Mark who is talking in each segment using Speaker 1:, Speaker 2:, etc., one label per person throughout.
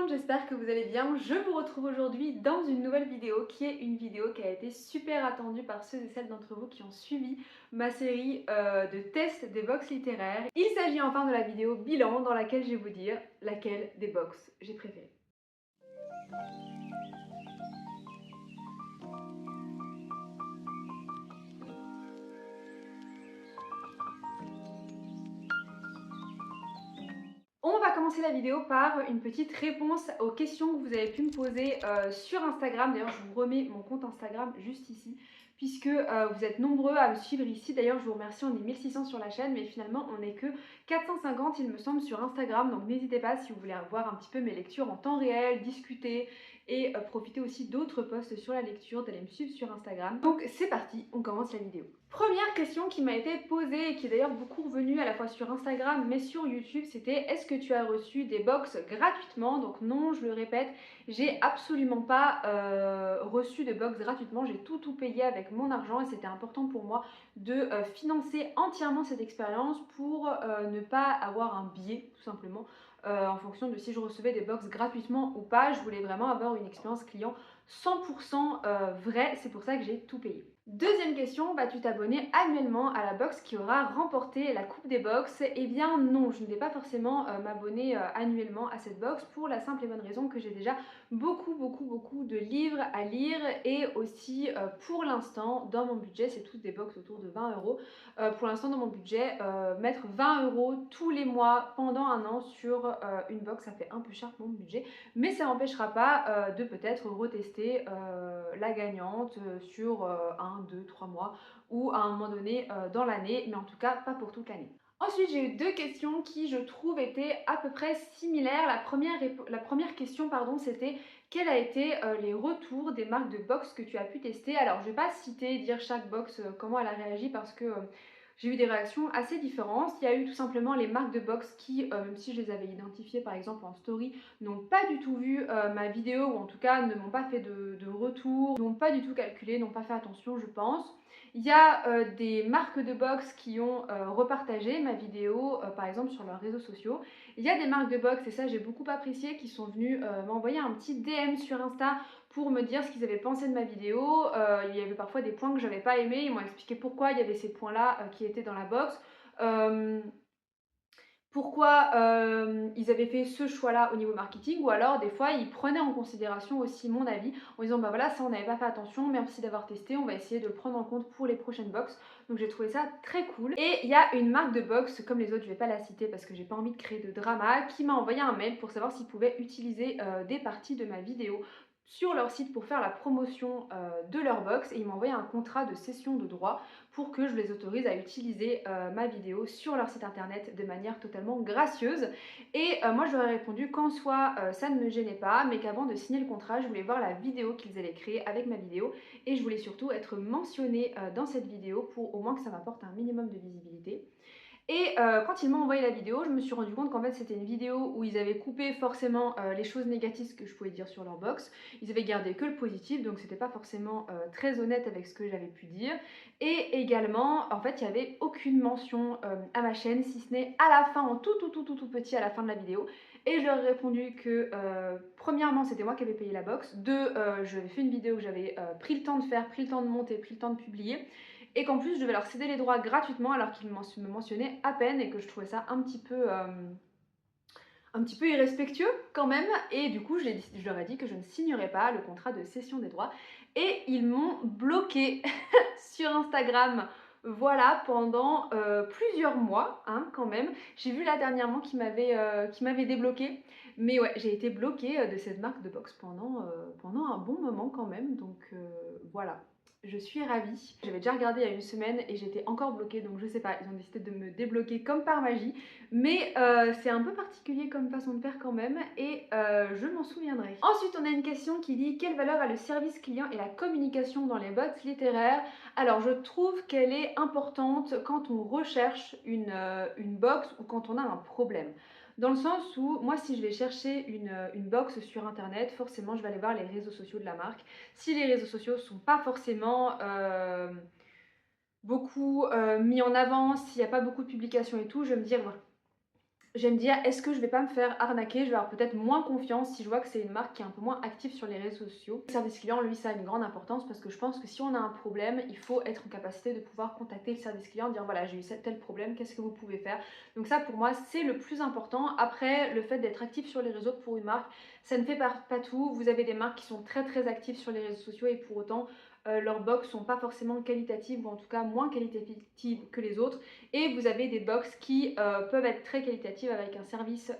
Speaker 1: monde, j'espère que vous allez bien. Je vous retrouve aujourd'hui dans une nouvelle vidéo qui est une vidéo qui a été super attendue par ceux et celles d'entre vous qui ont suivi ma série de tests des box littéraires. Il s'agit enfin de la vidéo bilan dans laquelle je vais vous dire laquelle des box j'ai préféré. On va commencer la vidéo par une petite réponse aux questions que vous avez pu me poser sur Instagram. D'ailleurs, je vous remets mon compte Instagram juste ici, puisque vous êtes nombreux à me suivre ici. D'ailleurs, je vous remercie, on est 1600 sur la chaîne, mais finalement, on n'est que 450, il me semble, sur Instagram. Donc, n'hésitez pas si vous voulez voir un petit peu mes lectures en temps réel, discuter et profiter aussi d'autres posts sur la lecture, d'aller me suivre sur Instagram. Donc, c'est parti, on commence la vidéo. Première question qui m'a été posée et qui est d'ailleurs beaucoup revenue à la fois sur Instagram mais sur YouTube, c'était est-ce que tu as reçu des box gratuitement? Donc non, je le répète, j'ai absolument pas reçu de box gratuitement, j'ai tout payé avec mon argent et c'était important pour moi de financer entièrement cette expérience pour ne pas avoir un biais tout simplement en fonction de si je recevais des box gratuitement ou pas. Je voulais vraiment avoir une expérience client 100% vraie, c'est pour ça que j'ai tout payé. Deuxième question, vas-tu t'abonner annuellement à la box qui aura remporté la coupe des box? Eh bien non, je ne vais pas forcément m'abonner annuellement à cette box pour la simple et bonne raison que j'ai déjà beaucoup de livres à lire et aussi pour l'instant dans mon budget, c'est toutes des box autour de 20 euros. Pour l'instant dans mon budget, mettre 20 euros tous les mois pendant un an sur une box, ça fait un peu cher pour mon budget, mais ça n'empêchera pas de peut-être retester la gagnante sur 1, 2, 3 mois ou à un moment donné dans l'année, mais en tout cas pas pour toute l'année. Ensuite, j'ai eu deux questions qui, je trouve, étaient à peu près similaires. La première question, pardon, c'était quels a été les retours des marques de box que tu as pu tester. Alors, je ne vais pas citer, dire chaque box comment elle a réagi parce que j'ai eu des réactions assez différentes. Il y a eu tout simplement les marques de box qui, même si je les avais identifiées par exemple en story, n'ont pas du tout vu ma vidéo ou en tout cas ne m'ont pas fait de retour, n'ont pas du tout calculé, n'ont pas fait attention, je pense. Il y a des marques de box qui ont repartagé ma vidéo par exemple sur leurs réseaux sociaux. Il y a des marques de box, et ça j'ai beaucoup apprécié, qui sont venues m'envoyer un petit DM sur Insta pour me dire ce qu'ils avaient pensé de ma vidéo. Il y avait parfois des points que j'avais pas aimés, ils m'ont expliqué pourquoi il y avait ces points là qui étaient dans la box. Pourquoi ils avaient fait ce choix-là au niveau marketing, ou alors des fois ils prenaient en considération aussi mon avis en disant bah voilà, ça on n'avait pas fait attention, merci d'avoir testé, on va essayer de le prendre en compte pour les prochaines box. Donc j'ai trouvé ça très cool. Et il y a une marque de box, comme les autres je vais pas la citer parce que j'ai pas envie de créer de drama, qui m'a envoyé un mail pour savoir s'ils pouvaient utiliser des parties de ma vidéo sur leur site pour faire la promotion de leur box, et ils m'ont envoyé un contrat de cession de droit pour que je les autorise à utiliser ma vidéo sur leur site internet de manière totalement gracieuse. Et moi je leur ai répondu qu'en soi ça ne me gênait pas, mais qu'avant de signer le contrat je voulais voir la vidéo qu'ils allaient créer avec ma vidéo, et je voulais surtout être mentionnée dans cette vidéo pour au moins que ça m'apporte un minimum de visibilité. Et quand ils m'ont envoyé la vidéo, je me suis rendu compte qu'en fait c'était une vidéo où ils avaient coupé forcément les choses négatives que je pouvais dire sur leur box. Ils avaient gardé que le positif, donc c'était pas forcément très honnête avec ce que j'avais pu dire. Et également, en fait, il n'y avait aucune mention à ma chaîne, si ce n'est à la fin, en tout petit à la fin de la vidéo. Et je leur ai répondu que premièrement c'était moi qui avais payé la box, deux, j'avais fait une vidéo que j'avais pris le temps de faire, pris le temps de monter, pris le temps de publier, et qu'en plus je devais leur céder les droits gratuitement alors qu'ils me mentionnaient à peine, et que je trouvais ça un petit peu irrespectueux quand même. Et du coup je leur ai dit que je ne signerais pas le contrat de cession des droits, et ils m'ont bloqué sur Instagram, voilà, pendant plusieurs mois hein, quand même. J'ai vu là dernièrement qu'ils m'avaient débloqué, mais ouais, j'ai été bloquée de cette marque de box pendant un bon moment quand même, donc voilà. Je suis ravie. J'avais déjà regardé il y a une semaine et j'étais encore bloquée, donc je sais pas, ils ont décidé de me débloquer comme par magie. Mais c'est un peu particulier comme façon de faire quand même, et je m'en souviendrai. Ensuite, on a une question qui dit quelle valeur a le service client et la communication dans les box littéraires? Alors, je trouve qu'elle est importante quand on recherche une box ou quand on a un problème. Dans le sens où, moi, si je vais chercher une box sur internet, forcément, je vais aller voir les réseaux sociaux de la marque. Si les réseaux sociaux ne sont pas forcément beaucoup mis en avant, s'il n'y a pas beaucoup de publications et tout, je vais me dire, voilà, je vais me dire, est-ce que je vais pas me faire arnaquer? Je vais avoir peut-être moins confiance si je vois que c'est une marque qui est un peu moins active sur les réseaux sociaux. Le service client, lui, ça a une grande importance parce que je pense que si on a un problème, il faut être en capacité de pouvoir contacter le service client, dire voilà, j'ai eu tel problème, qu'est-ce que vous pouvez faire? Donc ça, pour moi, c'est le plus important. Après, le fait d'être actif sur les réseaux pour une marque, ça ne fait pas tout. Vous avez des marques qui sont très actives sur les réseaux sociaux et pour autant, leurs box sont pas forcément qualitatives ou en tout cas moins qualitatives que les autres. Et vous avez des box qui peuvent être très qualitatives avec un service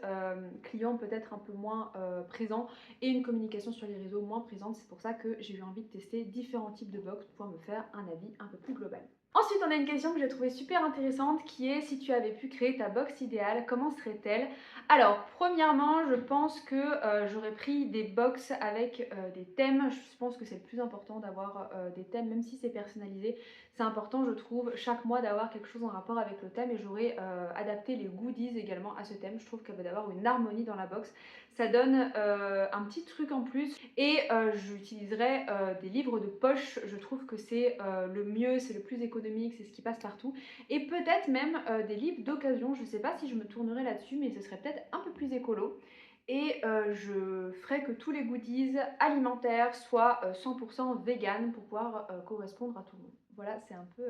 Speaker 1: client peut-être un peu moins présent et une communication sur les réseaux moins présente. C'est pour ça que j'ai eu envie de tester différents types de box pour pouvoir me faire un avis un peu plus global. Ensuite, on a une question que j'ai trouvée super intéressante qui est si tu avais pu créer ta box idéale, comment serait-elle? Alors, premièrement, je pense que j'aurais pris des box avec des thèmes. Je pense que c'est le plus important d'avoir des thèmes, même si c'est personnalisé. C'est important, je trouve, chaque mois d'avoir quelque chose en rapport avec le thème et j'aurais adapté les goodies également à ce thème. Je trouve qu'il va y avoir une harmonie dans la box. Ça donne un petit truc en plus et j'utiliserai des livres de poche. Je trouve que c'est le mieux, c'est le plus économique, c'est ce qui passe partout. Et peut-être même des livres d'occasion. Je ne sais pas si je me tournerai là-dessus, mais ce serait peut-être un peu plus écolo. Et je ferai que tous les goodies alimentaires soient 100% vegan pour pouvoir correspondre à tout le monde. Voilà, c'est un peu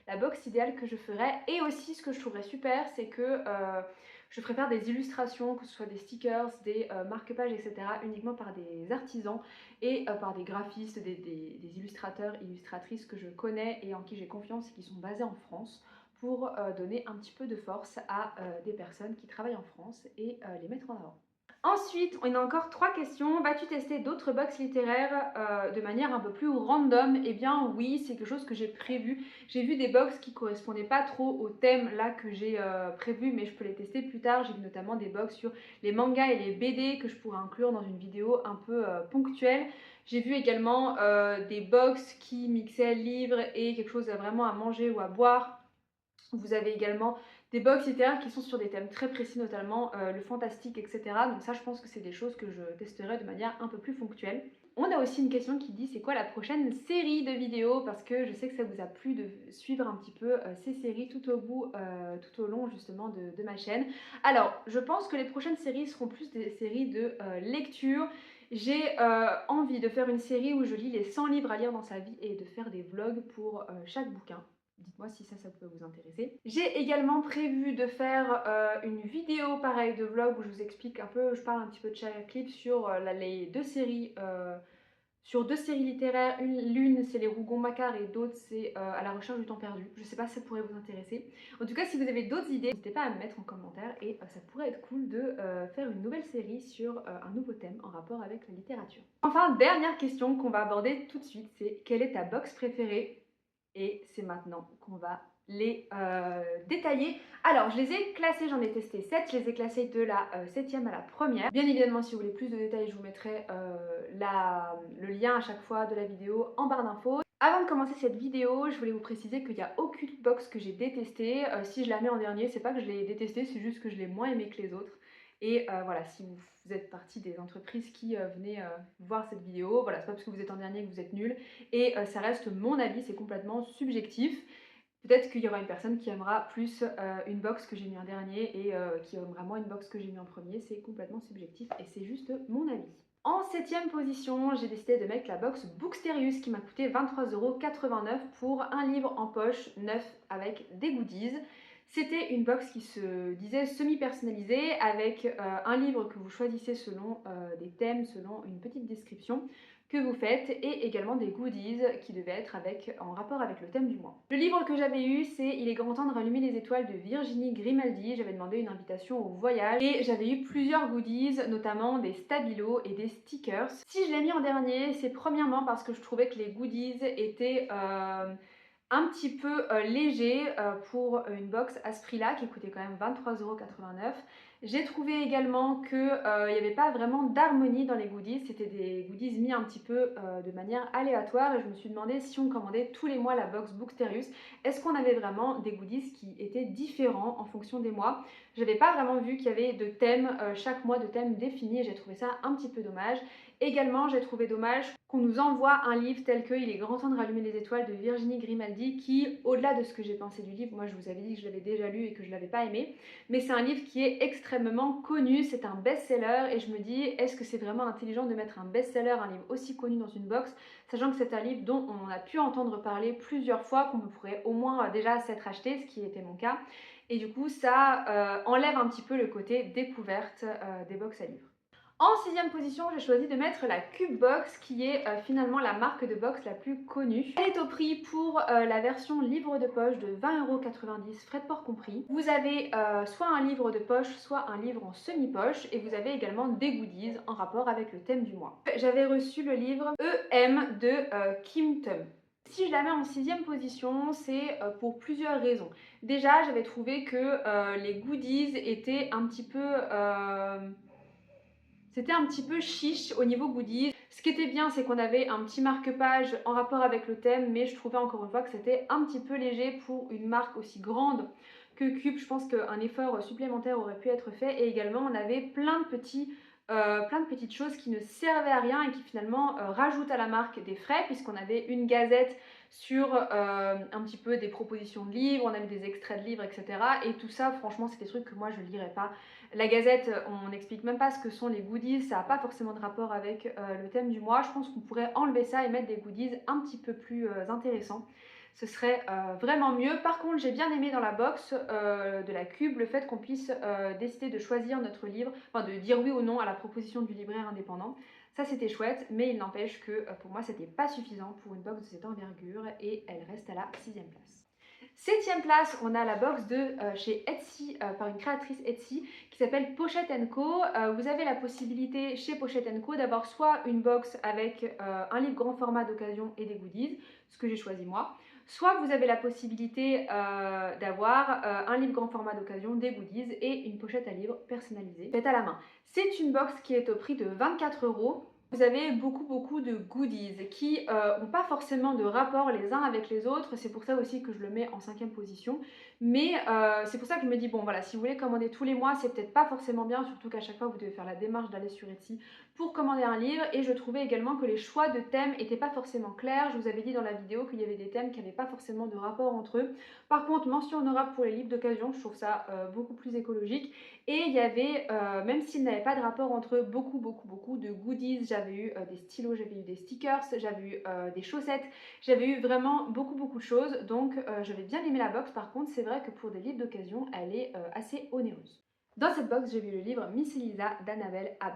Speaker 1: la box idéale que je ferais. Et aussi, ce que je trouverais super, c'est que je ferais faire des illustrations, que ce soit des stickers, des marque-pages, etc., uniquement par des artisans et par des graphistes, des illustrateurs, illustratrices que je connais et en qui j'ai confiance et qui sont basés en France pour donner un petit peu de force à des personnes qui travaillent en France et les mettre en avant. Ensuite, on a encore 3 questions. Vas-tu tester d'autres box littéraires de manière un peu plus random? Eh bien oui, c'est quelque chose que j'ai prévu. J'ai vu des box qui correspondaient pas trop au thème là que j'ai prévu, mais je peux les tester plus tard. J'ai vu notamment des box sur les mangas et les BD que je pourrais inclure dans une vidéo un peu ponctuelle. J'ai vu également des box qui mixaient livres et quelque chose vraiment à manger ou à boire. Vous avez également des box littéraires qui sont sur des thèmes très précis, notamment le fantastique, etc. Donc ça, je pense que c'est des choses que je testerai de manière un peu plus ponctuelle. On a aussi une question qui dit c'est quoi la prochaine série de vidéos, parce que je sais que ça vous a plu de suivre un petit peu ces séries tout au long justement de ma chaîne. Alors, je pense que les prochaines séries seront plus des séries de lecture. J'ai envie de faire une série où je lis les 100 livres à lire dans sa vie et de faire des vlogs pour chaque bouquin. Dites-moi si ça peut vous intéresser. J'ai également prévu de faire une vidéo pareil de vlog où je vous explique un peu, je parle un petit peu de chaque clip sur les deux séries. Sur deux séries littéraires, l'une c'est les Rougon-Macquart et d'autres c'est à la recherche du temps perdu. Je sais pas si ça pourrait vous intéresser. En tout cas, si vous avez d'autres idées, n'hésitez pas à me mettre en commentaire et ça pourrait être cool de faire une nouvelle série sur un nouveau thème en rapport avec la littérature. Enfin, dernière question qu'on va aborder tout de suite, c'est quelle est ta box préférée? Et c'est maintenant qu'on va les détailler. Alors, je les ai classés, j'en ai testé 7, je les ai classés de la 7e à la première. Bien évidemment, si vous voulez plus de détails, je vous mettrai le lien à chaque fois de la vidéo en barre d'infos. Avant de commencer cette vidéo, je voulais vous préciser qu'il n'y a aucune box que j'ai détestée. Si je la mets en dernier, c'est pas que je l'ai détestée, c'est juste que je l'ai moins aimée que les autres. Et voilà, si vous êtes partie des entreprises qui venaient voir cette vidéo, voilà, c'est pas parce que vous êtes en dernier que vous êtes nul. Et ça reste mon avis, c'est complètement subjectif. Peut-être qu'il y aura une personne qui aimera plus une box que j'ai mis en dernier et qui aimera moins une box que j'ai mis en premier. C'est complètement subjectif et c'est juste mon avis. En 7e position, j'ai décidé de mettre la box Booksterius qui m'a coûté 23,89 € pour un livre en poche neuf avec des goodies. C'était une box qui se disait semi-personnalisée avec un livre que vous choisissez selon des thèmes, selon une petite description que vous faites et également des goodies qui devaient être en rapport avec le thème du mois. Le livre que j'avais eu, c'est Il est grand temps de rallumer les étoiles de Virginie Grimaldi. J'avais demandé une invitation au voyage et j'avais eu plusieurs goodies, notamment des stabilos et des stickers. Si je l'ai mis en dernier, c'est premièrement parce que je trouvais que les goodies étaient un petit peu léger pour une box à ce prix-là qui coûtait quand même 23,89 €. J'ai trouvé également qu'il n'y avait pas vraiment d'harmonie dans les goodies, c'était des goodies mis un petit peu de manière aléatoire et je me suis demandé si on commandait tous les mois la box Booksterius, est-ce qu'on avait vraiment des goodies qui étaient différents en fonction des mois? J'avais pas vraiment vu qu'il y avait de thèmes, chaque mois de thèmes définis et j'ai trouvé ça un petit peu dommage. Également, j'ai trouvé dommage qu'on nous envoie un livre tel que Il est grand temps de rallumer les étoiles de Virginie Grimaldi qui, au-delà de ce que j'ai pensé du livre, moi je vous avais dit que je l'avais déjà lu et que je l'avais pas aimé, mais c'est un livre qui est extrêmement connu, c'est un best-seller et je me dis est-ce que c'est vraiment intelligent de mettre un best-seller, un livre aussi connu dans une box, sachant que c'est un livre dont on a pu entendre parler plusieurs fois, qu'on pourrait au moins déjà s'être acheté, ce qui était mon cas, et du coup ça enlève un petit peu le côté découverte des box à livres. En sixième position, j'ai choisi de mettre la Cube Box qui est finalement la marque de box la plus connue. Elle est au prix pour la version livre de poche de 20,90 €, frais de port compris. Vous avez soit un livre de poche, soit un livre en semi-poche et vous avez également des goodies en rapport avec le thème du mois. J'avais reçu le livre EM de Kim Tum. Si je la mets en sixième position, c'est pour plusieurs raisons. Déjà, j'avais trouvé que les goodies étaient un petit peu... C'était un petit peu chiche au niveau goodies. Ce qui était bien, c'est qu'on avait un petit marque-page en rapport avec le thème, mais je trouvais encore une fois que c'était un petit peu léger pour une marque aussi grande que Cube. Je pense qu'un effort supplémentaire aurait pu être fait. Et également, on avait plein de petites choses qui ne servaient à rien et qui finalement rajoutent à la marque des frais, puisqu'on avait une gazette sur un petit peu des propositions de livres, on avait des extraits de livres, etc. Et tout ça, franchement, c'est des trucs que moi je ne lirais pas. La gazette, on n'explique même pas ce que sont les goodies, ça n'a pas forcément de rapport avec le thème du mois. Je pense qu'on pourrait enlever ça et mettre des goodies un petit peu plus intéressants. Ce serait vraiment mieux. Par contre, j'ai bien aimé dans la box de la Cube le fait qu'on puisse décider de choisir notre livre, enfin de dire oui ou non à la proposition du libraire indépendant. Ça c'était chouette, mais il n'empêche que pour moi c'était pas suffisant pour une box de cette envergure et elle reste à la 6e place. Septième place, on a la box de chez Etsy, par une créatrice Etsy qui s'appelle Pochette Co. Vous avez la possibilité chez Pochette Co d'avoir soit une box avec un livre grand format d'occasion et des goodies, ce que j'ai choisi moi, soit vous avez la possibilité d'avoir un livre grand format d'occasion, des goodies et une pochette à livres personnalisée, faite à la main. C'est une box qui est au prix de 24 €. Vous avez beaucoup de goodies qui n'ont pas forcément de rapport les uns avec les autres, c'est pour ça aussi que je le mets en 5e position, mais c'est pour ça que je me dis bon voilà, si vous voulez commander tous les mois c'est peut-être pas forcément bien, surtout qu'à chaque fois vous devez faire la démarche d'aller sur Etsy pour commander un livre, et je trouvais également que les choix de thèmes n'étaient pas forcément clairs. Je vous avais dit dans la vidéo qu'il y avait des thèmes qui n'avaient pas forcément de rapport entre eux. Par contre, mention honorable pour les livres d'occasion, je trouve ça beaucoup plus écologique. Et il y avait, même s'ils n'avaient pas de rapport entre eux, beaucoup de goodies. J'avais eu des stylos, j'avais eu des stickers, j'avais eu des chaussettes, j'avais eu vraiment beaucoup de choses. Donc j'avais bien aimé la box. Par contre, c'est vrai que pour des livres d'occasion, elle est assez onéreuse. Dans cette box, j'ai vu le livre Miss Elisa d'Annabelle Abbs.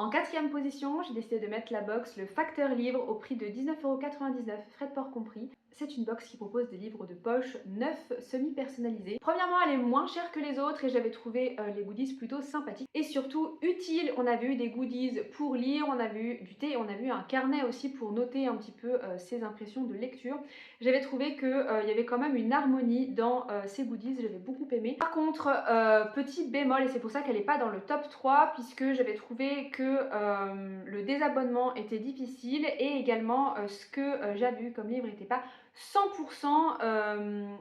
Speaker 1: En 4e position, j'ai décidé de mettre la box Le Facteur Livre au prix de 19,99 €, frais de port compris. C'est une box qui propose des livres de poche neufs semi-personnalisés. Premièrement, elle est moins chère que les autres et j'avais trouvé les goodies plutôt sympathiques et surtout utiles. On avait eu des goodies pour lire, on avait eu du thé, on avait eu un carnet aussi pour noter un petit peu ses impressions de lecture. J'avais trouvé qu'il y avait quand même une harmonie dans ces goodies, j'avais beaucoup aimé. Par contre, petit bémol, et c'est pour ça qu'elle n'est pas dans le top 3, puisque j'avais trouvé que le désabonnement était difficile et également ce que j'avais eu comme livre n'était pas 100%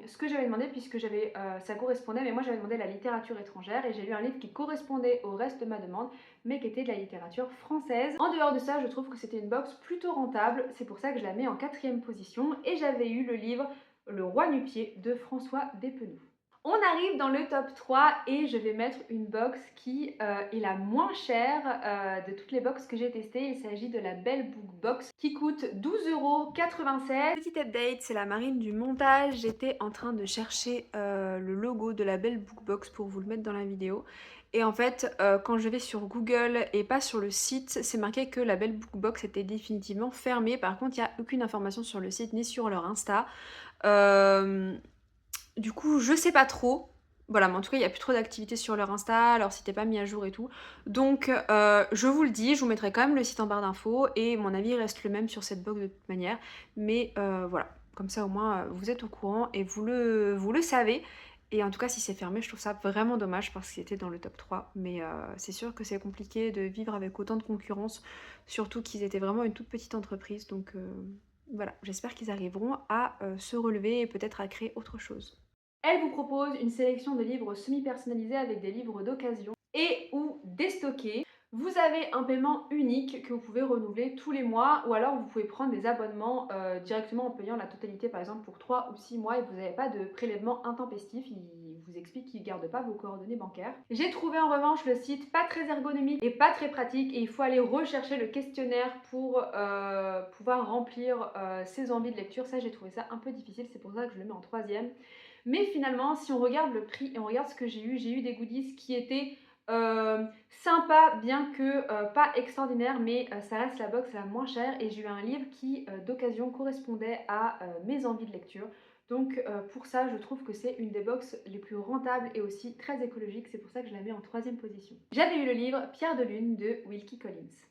Speaker 1: ce que j'avais demandé, puisque ça correspondait, mais moi j'avais demandé la littérature étrangère et j'ai lu un livre qui correspondait au reste de ma demande mais qui était de la littérature française. En dehors de ça, je trouve que c'était une box plutôt rentable, c'est pour ça que je la mets en 4e position, et j'avais eu le livre Le Roi Nu-Pied de François Despenoux. On arrive dans le top 3 et je vais mettre une box qui est la moins chère de toutes les box que j'ai testées. Il s'agit de la Belle Book Box qui coûte 12,87 €. Petit update, c'est la Marine du montage. J'étais en train de chercher le logo de la Belle Book Box pour vous le mettre dans la vidéo. Et en fait, quand je vais sur Google et pas sur le site, c'est marqué que la Belle Book Box était définitivement fermée. Par contre, il n'y a aucune information sur le site ni sur leur Insta. Du coup, je sais pas trop. Voilà, mais en tout cas, il n'y a plus trop d'activités sur leur Insta, leur site n'est pas mis à jour et tout. Donc, je vous le dis, je vous mettrai quand même le site en barre d'infos et mon avis reste le même sur cette box de toute manière. Mais voilà, comme ça au moins, vous êtes au courant et vous le savez. Et en tout cas, si c'est fermé, je trouve ça vraiment dommage parce qu'il était dans le top 3. Mais c'est sûr que c'est compliqué de vivre avec autant de concurrence, surtout qu'ils étaient vraiment une toute petite entreprise. Donc voilà, j'espère qu'ils arriveront à se relever et peut-être à créer autre chose. Elle vous propose une sélection de livres semi-personnalisés avec des livres d'occasion et ou déstockés. Vous avez un paiement unique que vous pouvez renouveler tous les mois ou alors vous pouvez prendre des abonnements directement en payant la totalité par exemple pour 3 ou 6 mois et vous n'avez pas de prélèvement intempestif. Il vous explique qu'il ne garde pas vos coordonnées bancaires. J'ai trouvé en revanche le site pas très ergonomique et pas très pratique et il faut aller rechercher le questionnaire pour pouvoir remplir ses envies de lecture. Ça j'ai trouvé ça un peu difficile, c'est pour ça que je le mets en troisième. Mais finalement si on regarde le prix et on regarde ce que j'ai eu des goodies qui étaient sympa, bien que pas extraordinaire, mais ça reste la box la moins chère et j'ai eu un livre qui d'occasion correspondait à mes envies de lecture. Donc pour ça je trouve que c'est une des box les plus rentables et aussi très écologiques, c'est pour ça que je la mets en troisième position. J'avais eu le livre Pierre de Lune de Wilkie Collins.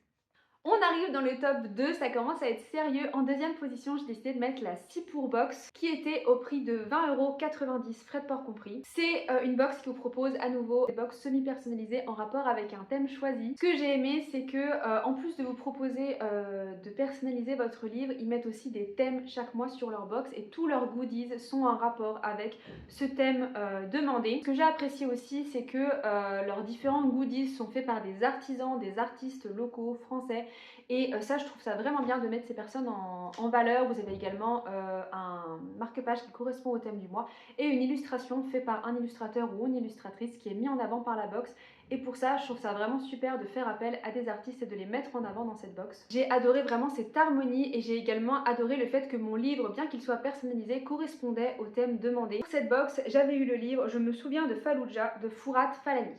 Speaker 1: On arrive dans le top 2, ça commence à être sérieux. En deuxième position, j'ai décidé de mettre la 6 pour box qui était au prix de 20,90 €, frais de port compris. C'est une box qui vous propose à nouveau des box semi-personnalisées en rapport avec un thème choisi. Ce que j'ai aimé, c'est que en plus de vous proposer de personnaliser votre livre, ils mettent aussi des thèmes chaque mois sur leur box et tous leurs goodies sont en rapport avec ce thème demandé. Ce que j'ai apprécié aussi, c'est que leurs différents goodies sont faits par des artisans, des artistes locaux, français. Et ça, je trouve ça vraiment bien de mettre ces personnes en valeur. Vous avez également un marque-page qui correspond au thème du mois et une illustration faite par un illustrateur ou une illustratrice qui est mis en avant par la box. Et pour ça, je trouve ça vraiment super de faire appel à des artistes et de les mettre en avant dans cette box. J'ai adoré vraiment cette harmonie et j'ai également adoré le fait que mon livre, bien qu'il soit personnalisé, correspondait au thème demandé. Pour cette box, j'avais eu le livre Je me souviens de Fallujah de Fourat Falani.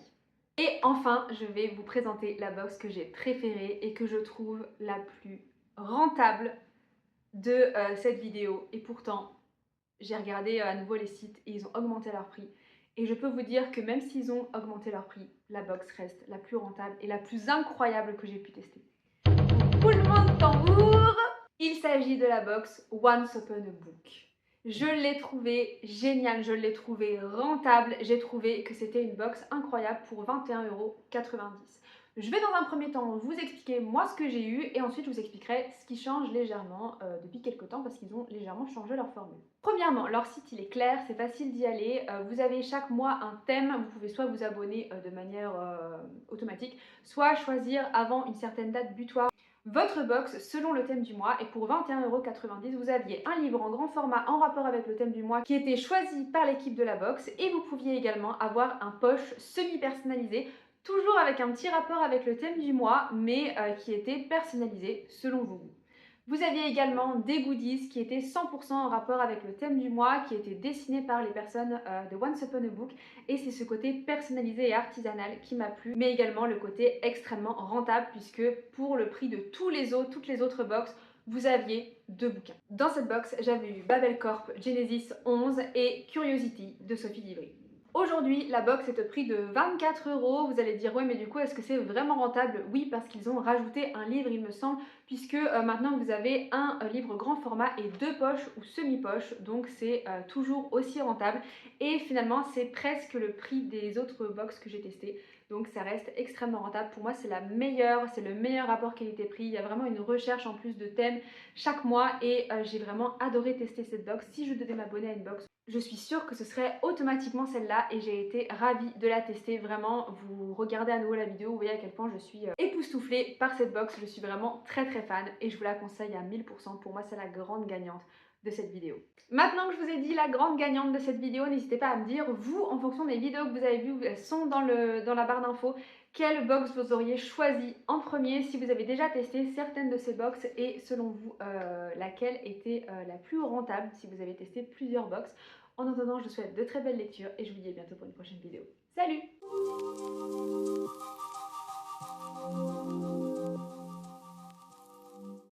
Speaker 1: Et enfin, je vais vous présenter la box que j'ai préférée et que je trouve la plus rentable de cette vidéo. Et pourtant, j'ai regardé à nouveau les sites et ils ont augmenté leur prix. Et je peux vous dire que même s'ils ont augmenté leur prix, la box reste la plus rentable et la plus incroyable que j'ai pu tester. Roulement de tambour! Il s'agit de la box Once Upon a Book. Je l'ai trouvé génial, je l'ai trouvé rentable, j'ai trouvé que c'était une box incroyable pour 21,90 €. Je vais dans un premier temps vous expliquer moi ce que j'ai eu et ensuite je vous expliquerai ce qui change légèrement depuis quelques temps parce qu'ils ont légèrement changé leur formule. Premièrement, leur site il est clair, c'est facile d'y aller, vous avez chaque mois un thème, vous pouvez soit vous abonner de manière automatique, soit choisir avant une certaine date butoir votre box selon le thème du mois et pour 21,90 € vous aviez un livre en grand format en rapport avec le thème du mois qui était choisi par l'équipe de la box et vous pouviez également avoir un poche semi-personnalisé toujours avec un petit rapport avec le thème du mois mais qui était personnalisé selon vos goûts. Vous aviez également des goodies qui étaient 100% en rapport avec le thème du mois, qui étaient dessinés par les personnes de Once Upon a Book. Et c'est ce côté personnalisé et artisanal qui m'a plu, mais également le côté extrêmement rentable, puisque pour le prix de toutes les autres box, vous aviez 2 bouquins. Dans cette box, j'avais eu Babel Corp, Genesis 11 et Curiosity de Sophie Divry. Aujourd'hui, la box est au prix de 24 €. Vous allez dire, ouais, mais du coup, est-ce que c'est vraiment rentable? Oui, parce qu'ils ont rajouté un livre, il me semble, puisque maintenant vous avez un livre grand format et 2 poches ou semi-poches, donc c'est toujours aussi rentable. Et finalement, c'est presque le prix des autres box que j'ai testées. Donc ça reste extrêmement rentable. Pour moi, c'est le meilleur rapport qualité-prix. Il y a vraiment une recherche en plus de thèmes chaque mois et j'ai vraiment adoré tester cette box. Si je devais m'abonner à une box, je suis sûre que ce serait automatiquement celle-là et j'ai été ravie de la tester. Vraiment, vous regardez à nouveau la vidéo, vous voyez à quel point je suis époustouflée par cette box. Je suis vraiment très fan et je vous la conseille à 1000%. Pour moi, c'est la grande gagnante de cette vidéo. Maintenant que je vous ai dit la grande gagnante de cette vidéo, n'hésitez pas à me dire, vous, en fonction des vidéos que vous avez vues, elles sont dans la barre d'infos, quelle box vous auriez choisi en premier si vous avez déjà testé certaines de ces box et selon vous, laquelle était la plus rentable si vous avez testé plusieurs box. En attendant, je vous souhaite de très belles lectures et je vous dis à bientôt pour une prochaine vidéo. Salut!